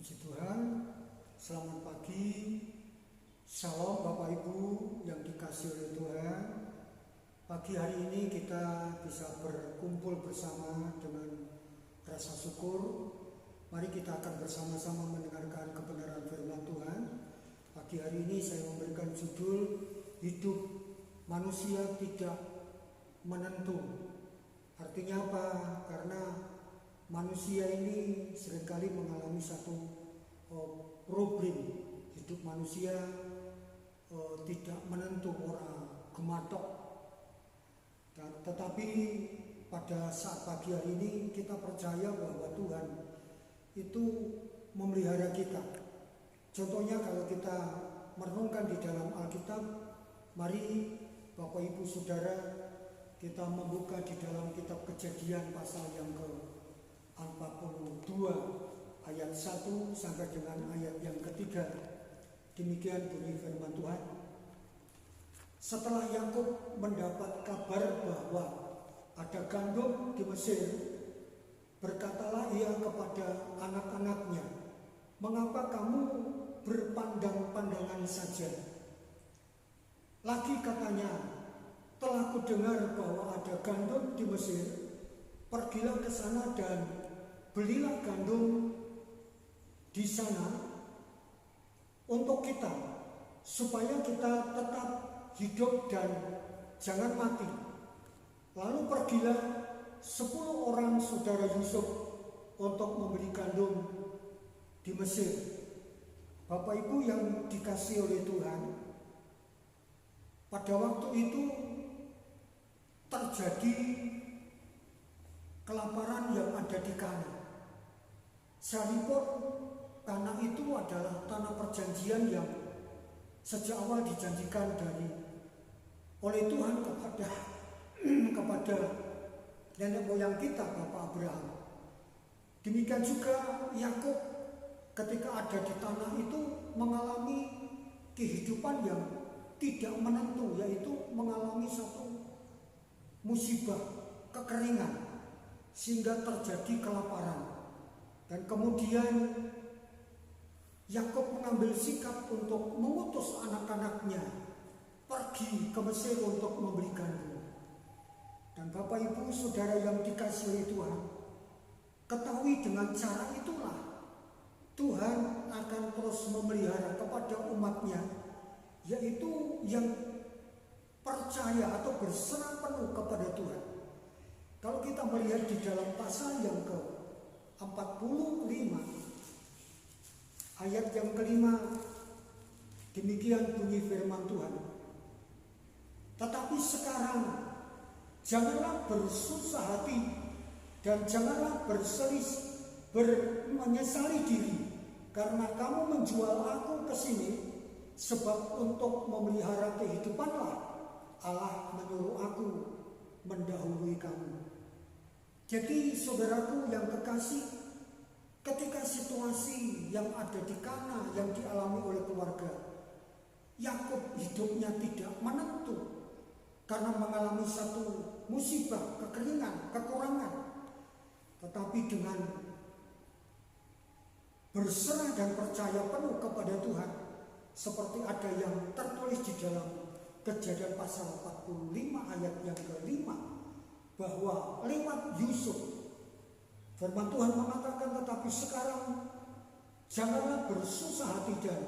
Puji Tuhan, selamat pagi, shalom Bapak Ibu yang dikasihi oleh Tuhan. Pagi hari ini kita bisa berkumpul bersama dengan rasa syukur. Mari kita akan bersama-sama mendengarkan kebenaran firman Tuhan. Pagi hari ini saya memberikan judul Hidup Manusia Tidak Menentu. Artinya apa? Karena manusia ini seringkali mengalami satu problem. Hidup manusia tidak menentu, orang gematok. Tetapi pada saat pagi hari ini kita percaya bahwa Tuhan itu memelihara kita. Contohnya kalau kita merenungkan di dalam Alkitab, mari Bapak Ibu Saudara kita membuka di dalam kitab Kejadian pasal yang ke-42 ayat 1 sampai dengan ayat yang ketiga. Demikian bunyi firman Tuhan. Setelah Yakub mendapat kabar bahwa ada gandum di Mesir, berkatalah ia kepada anak-anaknya, "Mengapa kamu berpandang-pandangan saja?" Lagi katanya, "Telah kudengar bahwa ada gandum di Mesir. Pergilah ke sana dan belilah gandum di sana untuk kita, supaya kita tetap hidup dan jangan mati." Lalu pergilah 10 orang saudara Yusuf untuk membeli gandum di Mesir. Bapak Ibu yang dikasihi oleh Tuhan, pada waktu itu terjadi kelaparan yang ada di Kana. Sekalipun tanah itu adalah tanah perjanjian yang sejak awal dijanjikan oleh Tuhan kepada nenek moyang kita, Bapak Abraham. Demikian juga Yakub ketika ada di tanah itu mengalami kehidupan yang tidak menentu, yaitu mengalami satu musibah, kekeringan, sehingga terjadi kelaparan. Dan kemudian Yakub mengambil sikap untuk mengutus anak-anaknya pergi ke Mesir untuk membeli gandum. Dan Bapak Ibu Saudara yang dikasihi oleh Tuhan, ketahui dengan cara itulah Tuhan akan terus memelihara kepada umatnya, yaitu yang percaya atau berserah penuh kepada Tuhan. Kalau kita melihat di dalam pasal yang ke-45 ayat yang kelima, demikian bunyi firman Tuhan. "Tetapi sekarang janganlah bersusah hati dan janganlah menyesali diri, karena kamu menjual aku ke sini, sebab untuk memelihara kehidupanlah Allah menyuruh aku mendahului kamu." Jadi saudaraku yang kekasih, ketika situasi yang ada di Kana yang dialami oleh keluarga Yakub, hidupnya tidak menentu karena mengalami satu musibah, kekeringan, kekurangan. Tetapi dengan berserah dan percaya penuh kepada Tuhan, seperti ada yang tertulis di dalam Kejadian pasal 45 ayat yang ke-5, bahwa lewat Yusuf firman Tuhan mengatakan, "Tetapi sekarang janganlah bersusah hati dan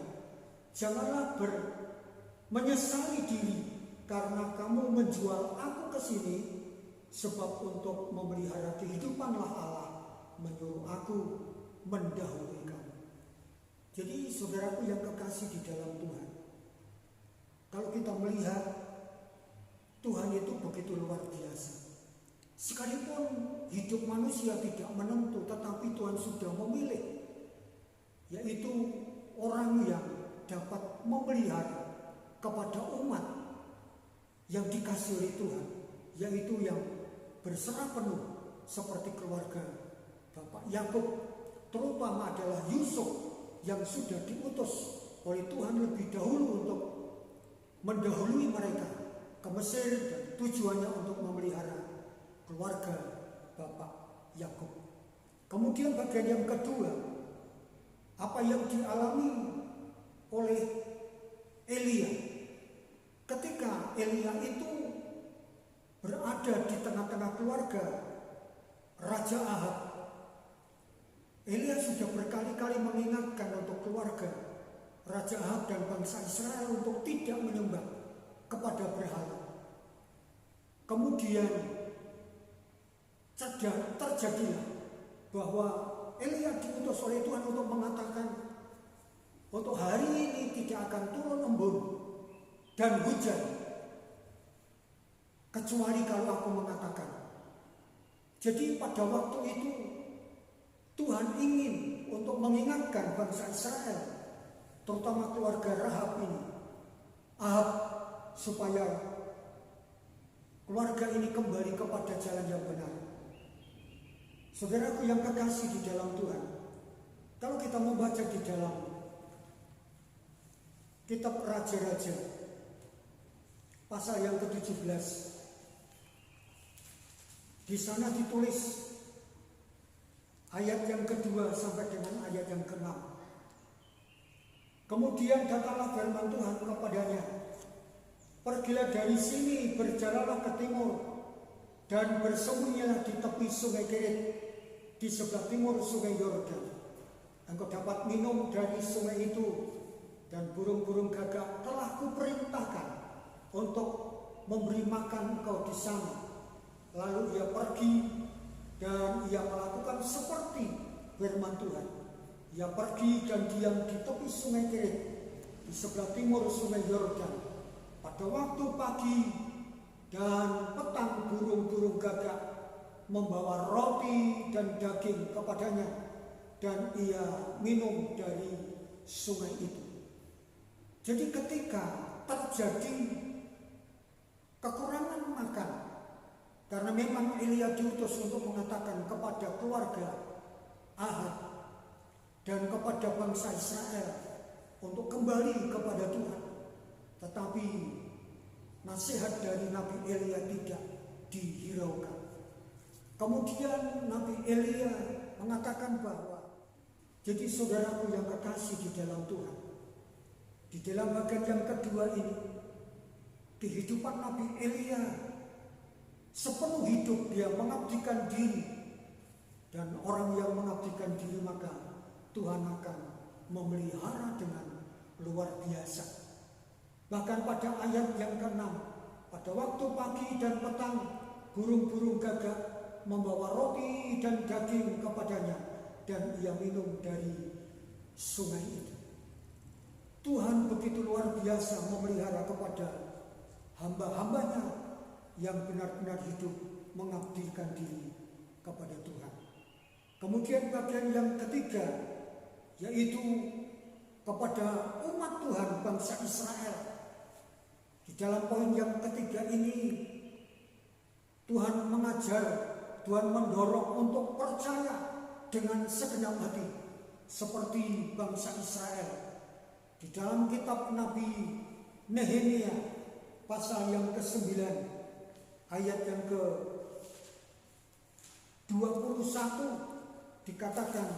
janganlah menyesali diri, karena kamu menjual aku ke sini, sebab untuk memelihara kehidupanlah Allah menyuruh aku mendahului kamu." Jadi saudaraku yang kekasih di dalam Tuhan, kalau kita melihat Tuhan itu begitu luar biasa. Sekalipun hidup manusia tidak menentu, tetapi Tuhan sudah memilih, yaitu orang yang dapat memelihara kepada umat yang dikasihi oleh Tuhan, yaitu yang berserah penuh seperti keluarga Bapak Yakub, terutama adalah Yusuf yang sudah diutus oleh Tuhan lebih dahulu untuk mendahului mereka ke Mesir, dan tujuannya untuk memelihara keluarga Bapak Yakub. Kemudian bagian yang kedua apa yang dialami oleh Elia. Ketika Elia itu berada di tengah-tengah keluarga Raja Ahab, Elia sudah berkali-kali mengingatkan untuk keluarga Raja Ahab dan bangsa Israel untuk tidak menyembah kepada berhala. Kemudian terjadilah bahwa Elia diutus oleh Tuhan untuk mengatakan, untuk hari ini tidak akan turun embun dan hujan kecuali kalau aku mengatakan. Jadi pada waktu itu Tuhan ingin untuk mengingatkan bangsa Israel, terutama keluarga Ahab, supaya keluarga ini kembali kepada jalan yang benar. Saudaraku yang kekasih di dalam Tuhan, kalau kita membaca di dalam kitab Raja-Raja pasal yang ke-17, di sana ditulis ayat yang kedua sampai dengan ayat yang ke-6. Kemudian datanglah firman Tuhan kepadanya, pergilah dari sini, berjalanlah ke timur, dan bersembunyilah di tepi sungai Kerit, di sebelah timur sungai Yordan. Engkau dapat minum dari sungai itu, dan burung-burung gagak telah kuperintahkan untuk memberi makan engkau di sana. Lalu ia pergi dan ia melakukan seperti firman Tuhan. Ia pergi dan diam di tepi sungai Kerit, di sebelah timur sungai Yordan. Pada waktu pagi dan petang, burung-burung gagak membawa roti dan daging kepadanya, dan ia minum dari sungai itu. Jadi ketika terjadi kekurangan makan, karena memang Elia diutus untuk mengatakan kepada keluarga Ahab dan kepada bangsa Israel untuk kembali kepada Tuhan, tetapi nasihat dari Nabi Elia tidak dihiraukan. Kemudian Nabi Elia mengatakan bahwa, jadi saudaraku yang kekasih di dalam Tuhan, di dalam bagian yang kedua ini, kehidupan Nabi Elia sepenuh hidup dia mengabdikan diri, dan orang yang mengabdikan diri maka Tuhan akan memelihara dengan luar biasa. Bahkan pada ayat yang ke-6, pada waktu pagi dan petang, burung-burung gagak membawa roti dan daging kepadanya, dan ia minum dari sungai itu. Tuhan begitu luar biasa memelihara kepada hamba-hambanya yang benar-benar hidup mengabdikan diri kepada Tuhan. Kemudian bagian yang ketiga, yaitu kepada umat Tuhan bangsa Israel. Di dalam poin yang ketiga ini, Tuhan mengajar, Tuhan mendorong untuk percaya dengan segenap hati seperti bangsa Israel. Di dalam kitab Nabi Nehemia pasal yang ke-9 ayat yang ke-21 dikatakan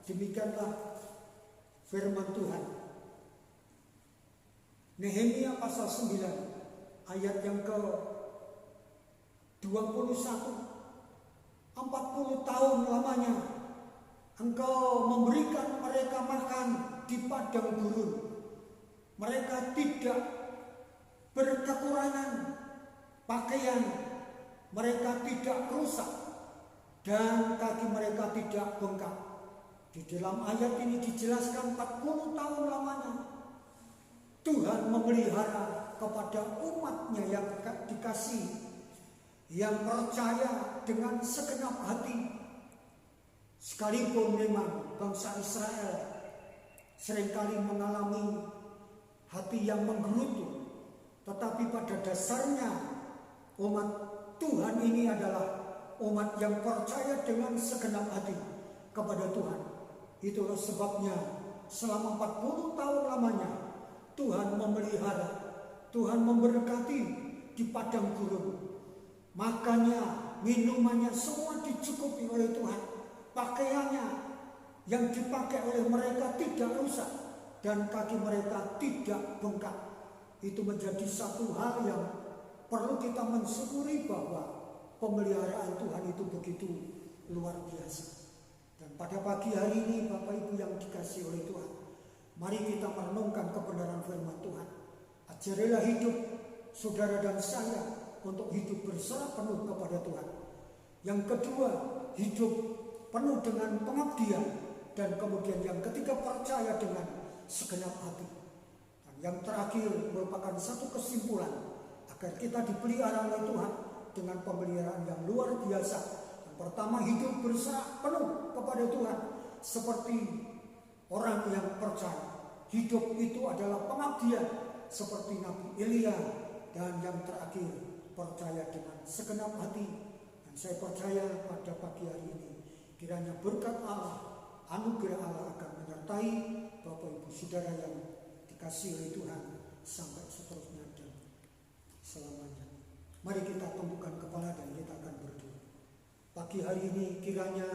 demikianlah firman Tuhan. Nehemia pasal 9 ayat yang ke-21, 40 tahun lamanya engkau memberikan mereka makan di padang gurun. Mereka tidak berkekurangan pakaian, mereka tidak rusak, dan kaki mereka tidak bengkak. Di dalam ayat ini dijelaskan 40 tahun lamanya Tuhan memelihara kepada umatnya yang dikasihi, yang percaya dengan segenap hati. Sekalipun memang bangsa Israel seringkali mengalami hati yang menggerutu, tetapi pada dasarnya umat Tuhan ini adalah umat yang percaya dengan segenap hati kepada Tuhan. Itulah sebabnya selama 40 tahun lamanya Tuhan memelihara, Tuhan memberkati di padang gurun. Makannya, minumannya semua dicukupi oleh Tuhan. Pakaiannya yang dipakai oleh mereka tidak rusak dan kaki mereka tidak bengkak. Itu menjadi satu hal yang perlu kita mensyukuri, bahwa pemeliharaan Tuhan itu begitu luar biasa. Dan pada pagi hari ini Bapak Ibu yang dikasihi oleh Tuhan, mari kita merenungkan kebenaran firman Tuhan. Ajarilah hidup saudara dan saya untuk hidup berserah penuh kepada Tuhan. Yang kedua, hidup penuh dengan pengabdian. Dan kemudian yang ketiga, percaya dengan segenap hati. Dan yang terakhir merupakan satu kesimpulan agar kita dipelihara oleh Tuhan dengan pemeliharaan yang luar biasa. Yang pertama, hidup berserah penuh kepada Tuhan seperti orang yang percaya. Hidup itu adalah pengabdian seperti Nabi Elia. Dan yang terakhir, percaya dengan segenap hati. Dan saya percaya pada pagi hari ini kiranya berkat Allah, anugerah Allah akan menyertai Bapak Ibu Saudara yang dikasihi oleh Tuhan sampai seterusnya dan selamanya. Mari kita tundukkan kepala dan kita akan berdoa. Pagi hari ini kiranya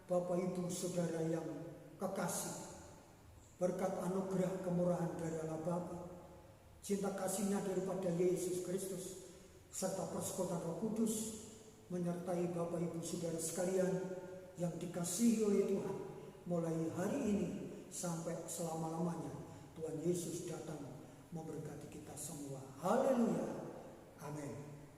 Bapak Ibu Saudara yang kekasih, berkat anugerah kemurahan dari Allah Bapa, cinta kasihnya daripada Yesus Kristus, serta persekutuan Roh Kudus menyertai Bapak Ibu Saudara sekalian yang dikasihi oleh Tuhan, mulai hari ini sampai selama-lamanya. Tuhan Yesus datang memberkati kita semua. Haleluya. Amin.